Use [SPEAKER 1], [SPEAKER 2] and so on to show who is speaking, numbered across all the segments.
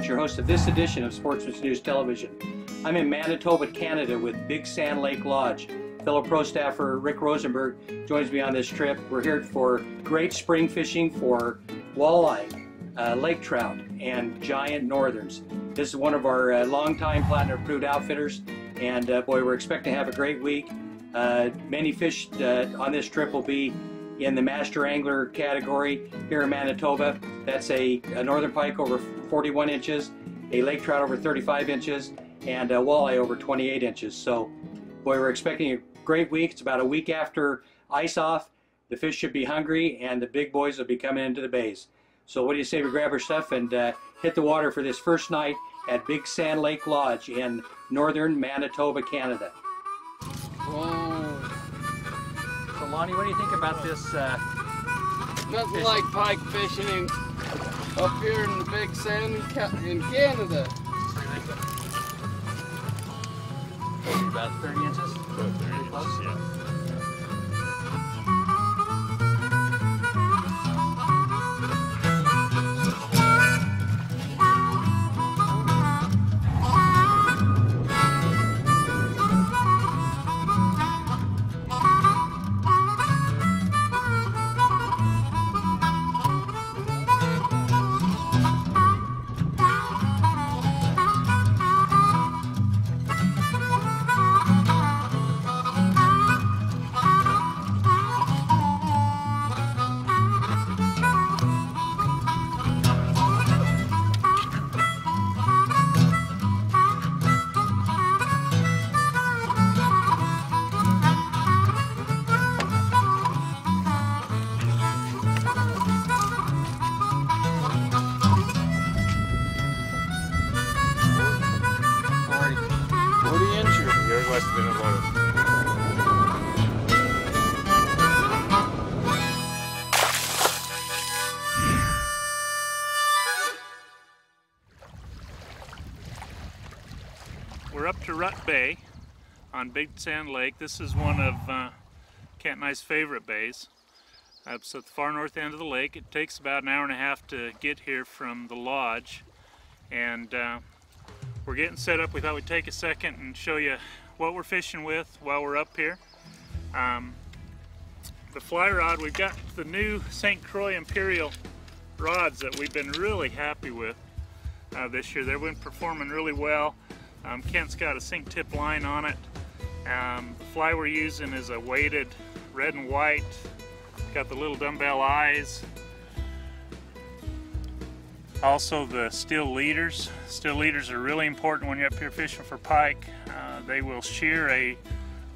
[SPEAKER 1] Your host of this edition of Sportsman's News Television. I'm in Manitoba, Canada with Big Sand Lake Lodge. Fellow pro staffer Rick Rosenberg joins me on this trip. We're here for great spring fishing for walleye, lake trout, and giant northerns. This is one of our longtime platinum approved outfitters, and boy, we're expecting to have a great week. Many fish on this trip will be in the master angler category here in Manitoba. That's a northern pike over 41 inches, a lake trout over 35 inches, and a walleye over 28 inches. So, boy, we're expecting a great week. It's about a week after ice off. The fish should be hungry, and the big boys will be coming into the bays. So what do you say we grab our stuff and hit the water for this first night at Big Sand Lake Lodge in northern Manitoba, Canada.
[SPEAKER 2] Whoa.
[SPEAKER 1] So Lonnie, what do you think about this?
[SPEAKER 2] Nothing
[SPEAKER 1] fishing?
[SPEAKER 2] like pike fishing up here in the Big Sand in Canada.
[SPEAKER 1] About 30 inches?
[SPEAKER 3] About 30 inches, yeah. We're up to Rut Bay on Big Sand Lake. This is one of Kent and I's favorite bays. It's at the far north end of the lake. It takes about an hour and a half to get here from the lodge, and we're getting set up. We thought we'd take a second and show you what we're fishing with while we're up here. The fly rod, we've got the new St. Croix Imperial rods that we've been really happy with this year. They've been performing really well. Kent's got a sink tip line on it. The fly we're using is a weighted red and white. Got the little dumbbell eyes. Also the steel leaders. Steel leaders are really important when you're up here fishing for pike. They will shear a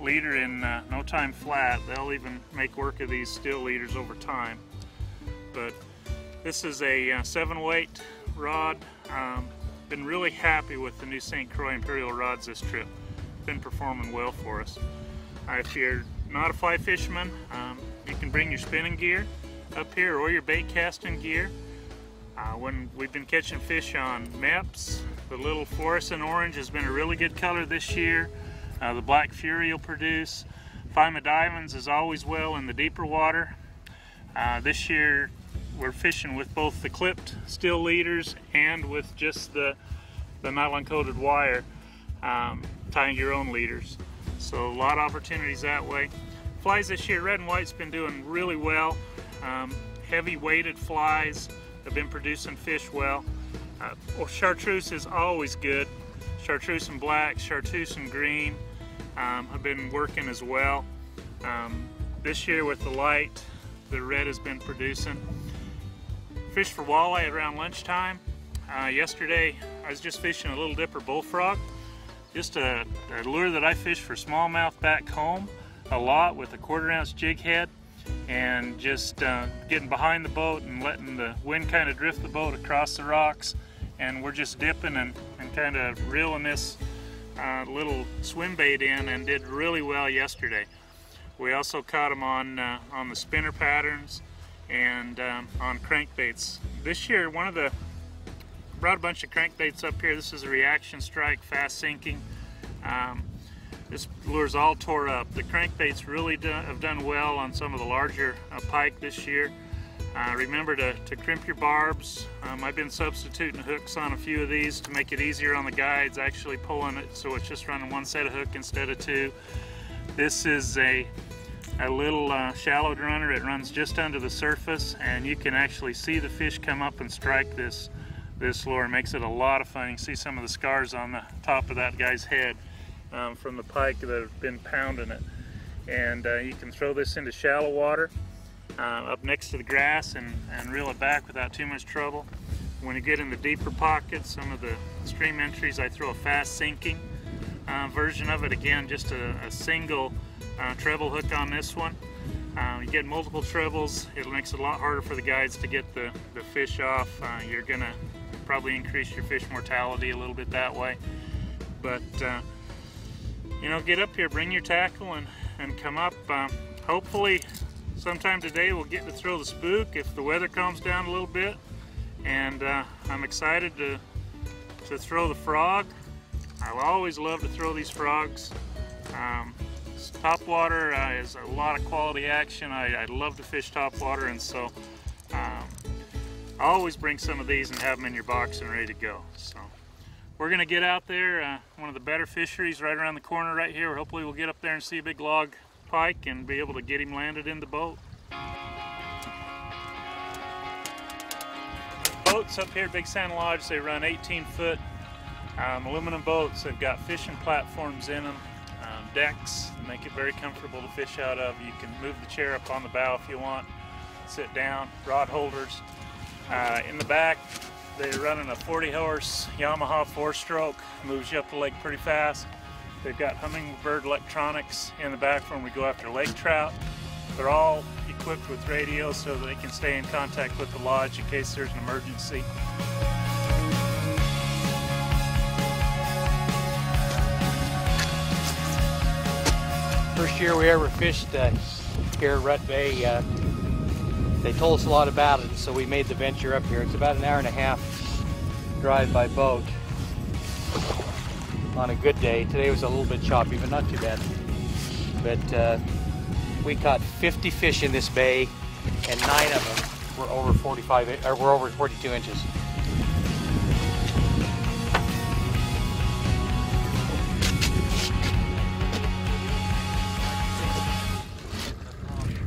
[SPEAKER 3] leader in no time flat. They'll even make work of these steel leaders over time. But this is a 7-weight rod. Been really happy with the new St. Croix Imperial rods this trip. Been performing well for us. If you're not a fly fisherman, you can bring your spinning gear up here or your bait casting gear. When we've been catching fish on Meps, the little fluorescent orange has been a really good color this year. The Black Fury will produce. Fima Divins is always well in the deeper water. This year we're fishing with both the clipped steel leaders and with just the nylon coated wire, tying your own leaders. So a lot of opportunities that way. Flies this year, red and white's been doing really well. Heavy weighted flies have been producing fish well. Chartreuse is always good. Chartreuse and black, chartreuse and green have been working as well. This year with the light, the red has been producing. Fish for walleye around lunchtime. Yesterday I was just fishing a little dipper bullfrog. Just a lure that I fish for smallmouth back home a lot with a 1/4 ounce jig head, and just getting behind the boat and letting the wind kind of drift the boat across the rocks, and we're just dipping and kind of reeling this little swim bait in and did really well yesterday. We also caught them on the spinner patterns and on crankbaits. This year, brought a bunch of crankbaits up here. This is a reaction strike, fast sinking. This lure's all tore up. The crankbaits really have done well on some of the larger pike this year. Remember to crimp your barbs. I've been substituting hooks on a few of these to make it easier on the guides, actually pulling it so it's just running one set of hook instead of two. This is a little shallow runner. It runs just under the surface and you can actually see the fish come up and strike this lure. It makes it a lot of fun. You can see some of the scars on the top of that guy's head from the pike that have been pounding it. And you can throw this into shallow water up next to the grass and reel it back without too much trouble. When you get in the deeper pockets, some of the stream entries, I throw a fast sinking version of it. Again, just a single treble hook on this one. You get multiple trebles, it makes it a lot harder for the guides to get the fish off. You're gonna probably increase your fish mortality a little bit that way. But you know, get up here, bring your tackle and come up. Hopefully sometime today we'll get to throw the spook if the weather calms down a little bit. And I'm excited to throw the frog. I'll always love to throw these frogs. Topwater is a lot of quality action. I love to fish topwater, and so I always bring some of these and have them in your box and ready to go. So we're gonna get out there, one of the better fisheries right around the corner right here. Hopefully we'll get up there and see a big log pike and be able to get him landed in the boat. Boats up here at Big Sand Lodge, they run 18-foot aluminum boats. They've got fishing platforms in them, decks, make it very comfortable to fish out of. You can move the chair up on the bow if you want, sit down, rod holders. In the back, they're running a 40-horse Yamaha 4-stroke, moves you up the lake pretty fast. They've got Hummingbird electronics in the back for when we go after lake trout. They're all equipped with radios so that they can stay in contact with the lodge in case there's an emergency.
[SPEAKER 1] First year we ever fished here at Rut Bay, they told us a lot about it, so we made the venture up here. It's about an hour and a half drive by boat on a good day. Today was a little bit choppy, but not too bad. But we caught 50 fish in this bay, and 9 of them were over 42 inches.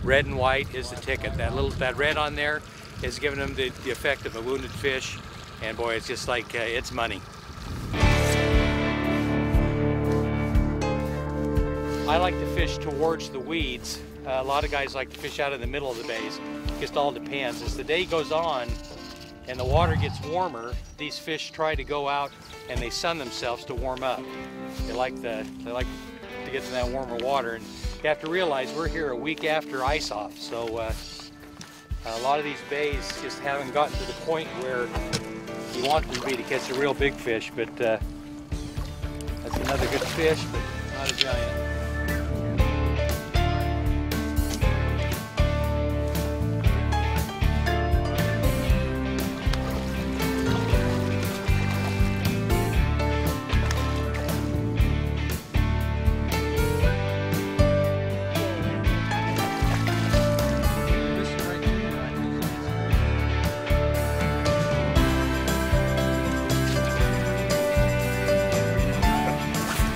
[SPEAKER 1] Red and white is the ticket. That red on there is giving them the effect of a wounded fish, and boy, it's just like it's money. I like to fish towards the weeds. A lot of guys like to fish out in the middle of the bays. It just all depends. As the day goes on and the water gets warmer, these fish try to go out and they sun themselves to warm up. They like to get to that warmer water. And you have to realize we're here a week after ice off, so a lot of these bays just haven't gotten to the point where you want them to be to catch a real big fish. But that's another good fish, but not a giant.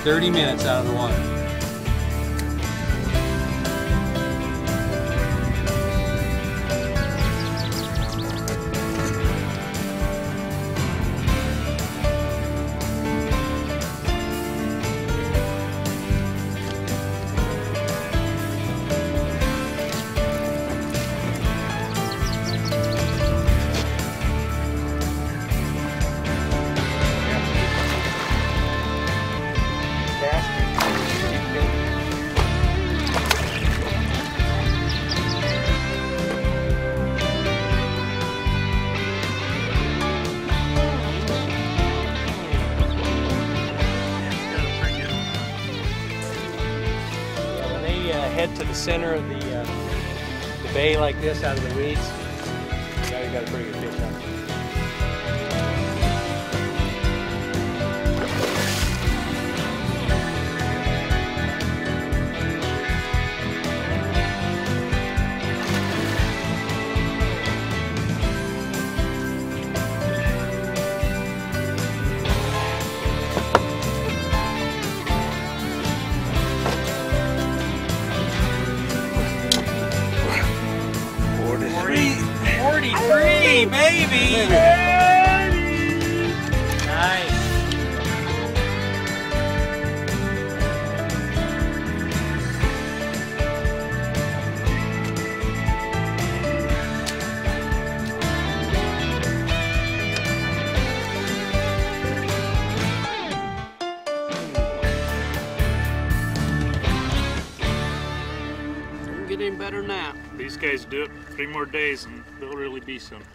[SPEAKER 1] 30 minutes out of the water. head to the center of the bay like this, out of the weeds, now you got a pretty good fish on it. Baby! Nice.
[SPEAKER 2] Don't get any better than that.
[SPEAKER 3] These guys do it 3 more days and they'll really be something.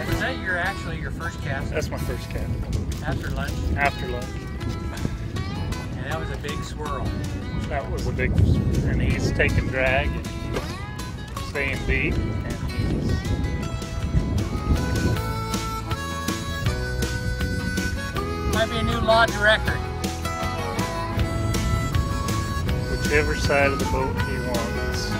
[SPEAKER 1] Was that your first cast?
[SPEAKER 3] That's my first cast.
[SPEAKER 1] After lunch?
[SPEAKER 3] After lunch.
[SPEAKER 1] And that was a big swirl.
[SPEAKER 3] That was a big, and he's taking drag and staying deep.
[SPEAKER 1] Might be a new lodge record.
[SPEAKER 3] Whichever side of the boat he wants.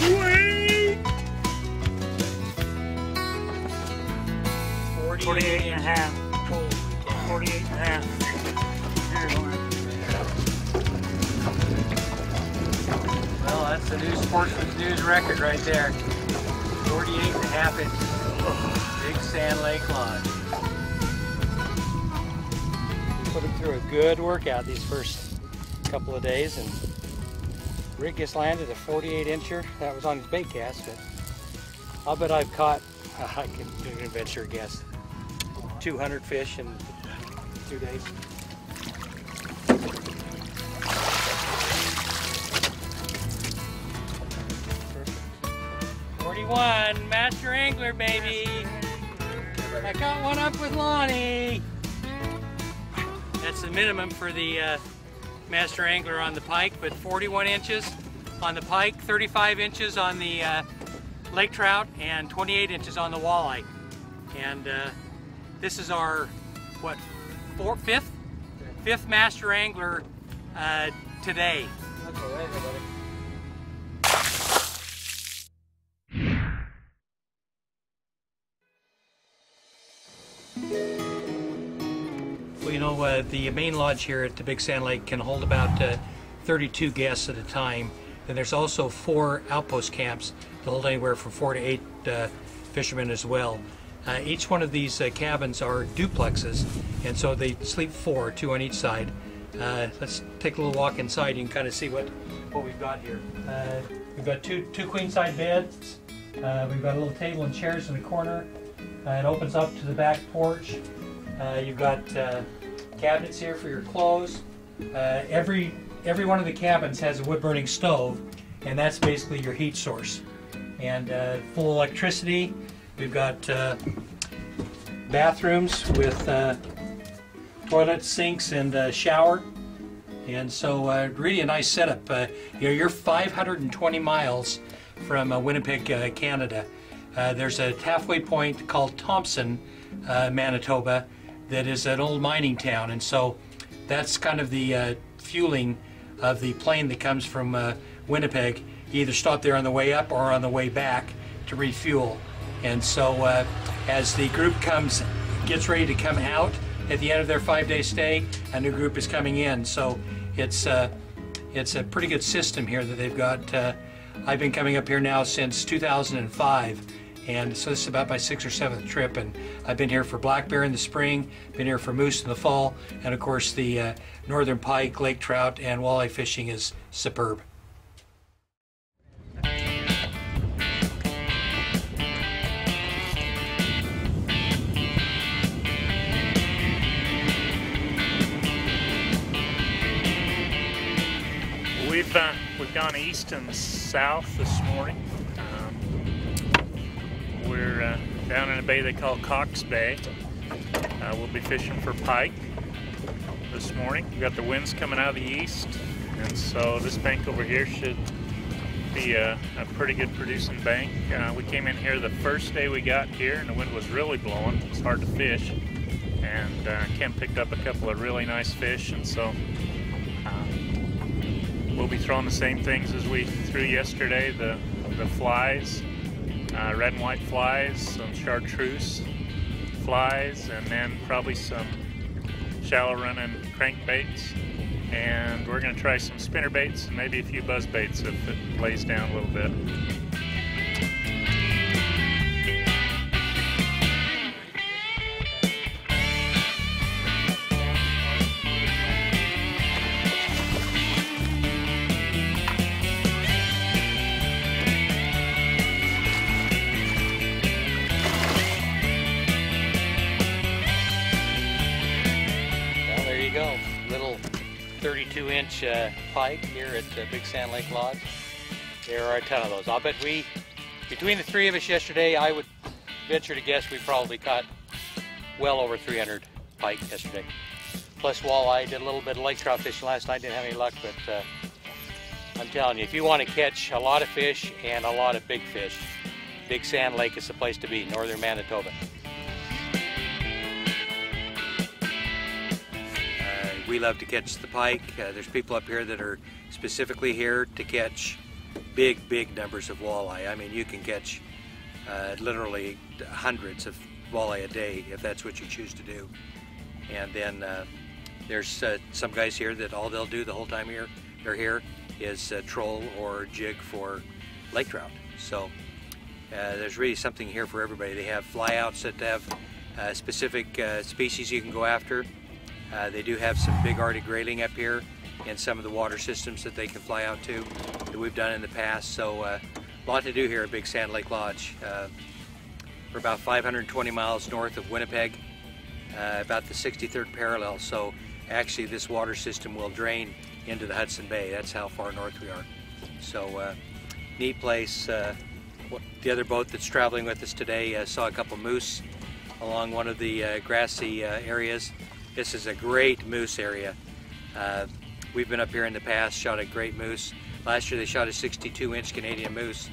[SPEAKER 3] Wait! 48 and a half. 48 and a half.
[SPEAKER 1] Well, that's the new Sportsman's News record right there. 48 and a half inches. Big Sand Lake Lodge. Put him through a good workout these first couple of days, and rig just landed a 48 incher. That was on his bait cast, but I'll bet I've caught, I can do an adventure guess, 200 fish in 2 days. 41, master angler, baby. I caught one up with Lonnie. That's the minimum for the master angler on the pike, but 41 inches on the pike, 35 inches on the lake trout, and 28 inches on the walleye. And this is our, what, fifth master angler today. Well, you know, the main lodge here at the Big Sand Lake can hold about 32 guests at a time. And there's also 4 outpost camps that hold anywhere from 4 to 8 fishermen as well. Each one of these cabins are duplexes, and so they sleep 4, 2 on each side. Let's take a little walk inside. You can kind of see what we've got here. We've got two queen side beds. We've got a little table and chairs in the corner. It opens up to the back porch. You've got cabinets here for your clothes. Every one of the cabins has a wood-burning stove, and that's basically your heat source. And full electricity. We've got bathrooms with toilets, sinks, and shower. And so really a nice setup. You know, you're 520 miles from Winnipeg, Canada. There's a halfway point called Thompson, Manitoba, that is an old mining town, and so that's kind of the fueling of the plane that comes from Winnipeg. You either stop there on the way up or on the way back to refuel. And so as the group gets ready to come out at the end of their 5-day stay, a new group is coming in. So it's a pretty good system here that they've got. I've been coming up here now since 2005, And so this is about my 6th or 7th trip, and I've been here for black bear in the spring, been here for moose in the fall, and of course the northern pike, lake trout, and walleye fishing is superb.
[SPEAKER 3] We've gone east and south this morning. We're down in a bay they call Cox Bay. We'll be fishing for pike this morning. We've got the winds coming out of the east, and so this bank over here should be a pretty good producing bank. We came in here the first day we got here, and the wind was really blowing. It was hard to fish, and Ken picked up a couple of really nice fish, and so we'll be throwing the same things as we threw yesterday, the flies, red and white flies, some chartreuse flies, and then probably some shallow running crankbaits. And we're going to try some spinner baits and maybe a few buzz baits if it lays down a little bit.
[SPEAKER 1] Little 32-inch pike here at Big Sand Lake Lodge. There are a ton of those. I'll bet between the three of us yesterday, I would venture to guess we probably caught well over 300 pike yesterday. Plus walleye. Did a little bit of lake trout fishing last night, didn't have any luck, but I'm telling you, if you want to catch a lot of fish and a lot of big fish, Big Sand Lake is the place to be, northern Manitoba. We love to catch the pike. There's people up here that are specifically here to catch big numbers of walleye. I mean, you can catch literally hundreds of walleye a day if that's what you choose to do. And then there's some guys here that all they'll do the whole time they're here is troll or jig for lake trout. So there's really something here for everybody. They have flyouts that have specific species you can go after. They do have some big Arctic grayling up here and some of the water systems that they can fly out to that we've done in the past. So a lot to do here at Big Sand Lake Lodge. We're about 520 miles north of Winnipeg, about the 63rd parallel. So actually this water system will drain into the Hudson Bay. That's how far north we are. So neat place. The other boat that's traveling with us today saw a couple moose along one of the grassy areas. This is a great moose area. We've been up here in the past, shot a great moose. Last year they shot a 62-inch Canadian moose.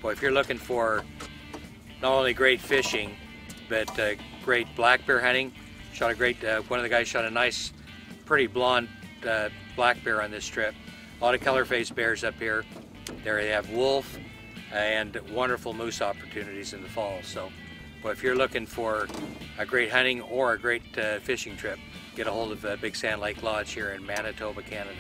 [SPEAKER 1] Boy, if you're looking for not only great fishing, but great black bear hunting, shot a great, one of the guys shot a nice, pretty blonde black bear on this trip. A lot of color-faced bears up here. There you have wolf and wonderful moose opportunities in the fall. So, well, if you're looking for a great hunting or a great fishing trip, get a hold of Big Sand Lake Lodge here in Manitoba, Canada.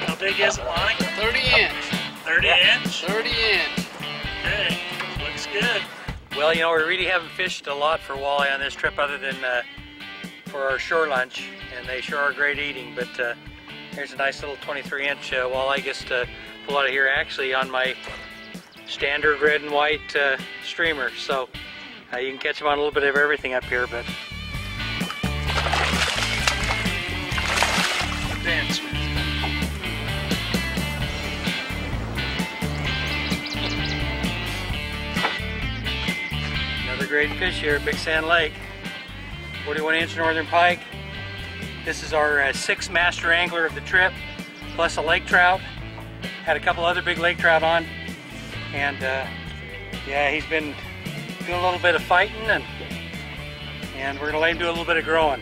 [SPEAKER 3] How big is it, Lonnie?
[SPEAKER 2] 30 inch.
[SPEAKER 3] 30 inch?
[SPEAKER 2] 30 inch.
[SPEAKER 3] Okay, looks good.
[SPEAKER 1] Well, you know, we really haven't fished a lot for walleye on this trip other than for our shore lunch, and they sure are great eating, but here's a nice little 23-inch walleye just to pull out of here, actually on my standard red and white streamer. So you can catch them on a little bit of everything up here, but
[SPEAKER 3] Dance.
[SPEAKER 1] another great fish here at Big Sand Lake. 41-inch northern pike. This is our 6th master angler of the trip, plus a lake trout. Had a couple other big lake trout on, and yeah, he's been doing a little bit of fighting, and we're gonna let him do a little bit of growing.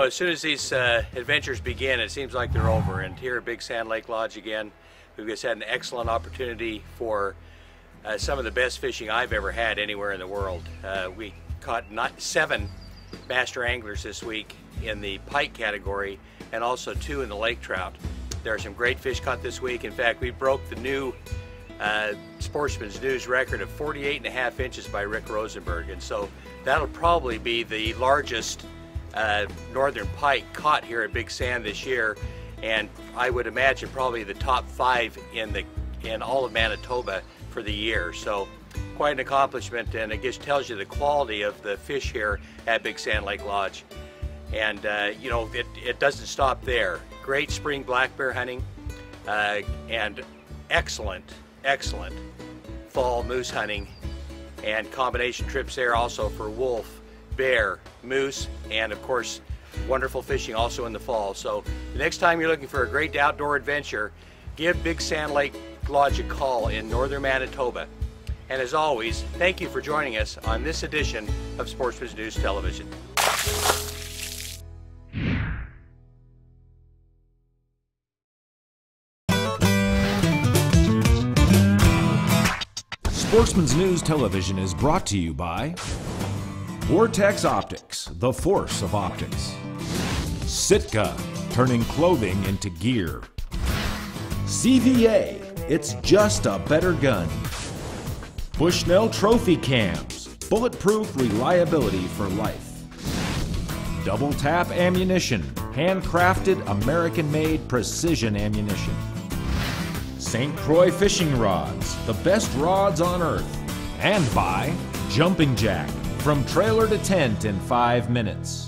[SPEAKER 1] as soon as these adventures begin, it seems like they're over. And here at Big Sand Lake Lodge again, we've just had an excellent opportunity for some of the best fishing I've ever had anywhere in the world. We caught 7 master anglers this week in the pike category, and also 2 in the lake trout. There are some great fish caught this week. In fact, we broke the new Sportsman's News record of 48.5 inches by Rick Rosenberg, and so that'll probably be the largest northern pike caught here at Big Sand this year, and I would imagine probably the top 5 in all of Manitoba for the year. So quite an accomplishment, and it just tells you the quality of the fish here at Big Sand Lake Lodge. And you know, it doesn't stop there. Great spring black bear hunting, and excellent fall moose hunting, and combination trips there also for wolf, bear, moose, and of course wonderful fishing also in the fall. So the next time you're looking for a great outdoor adventure, give Big Sand Lake Lodge a call in northern Manitoba. And as always, thank you for joining us on this edition of Sportsman's News Television.
[SPEAKER 4] Sportsman's News Television is brought to you by Vortex Optics, the force of optics. Sitka, turning clothing into gear. CVA, it's just a better gun. Bushnell Trophy Cams, bulletproof reliability for life. Double Tap Ammunition, handcrafted American-made precision ammunition. St. Croix Fishing Rods, the best rods on earth. And by Jumping Jack, from trailer to tent in 5 minutes.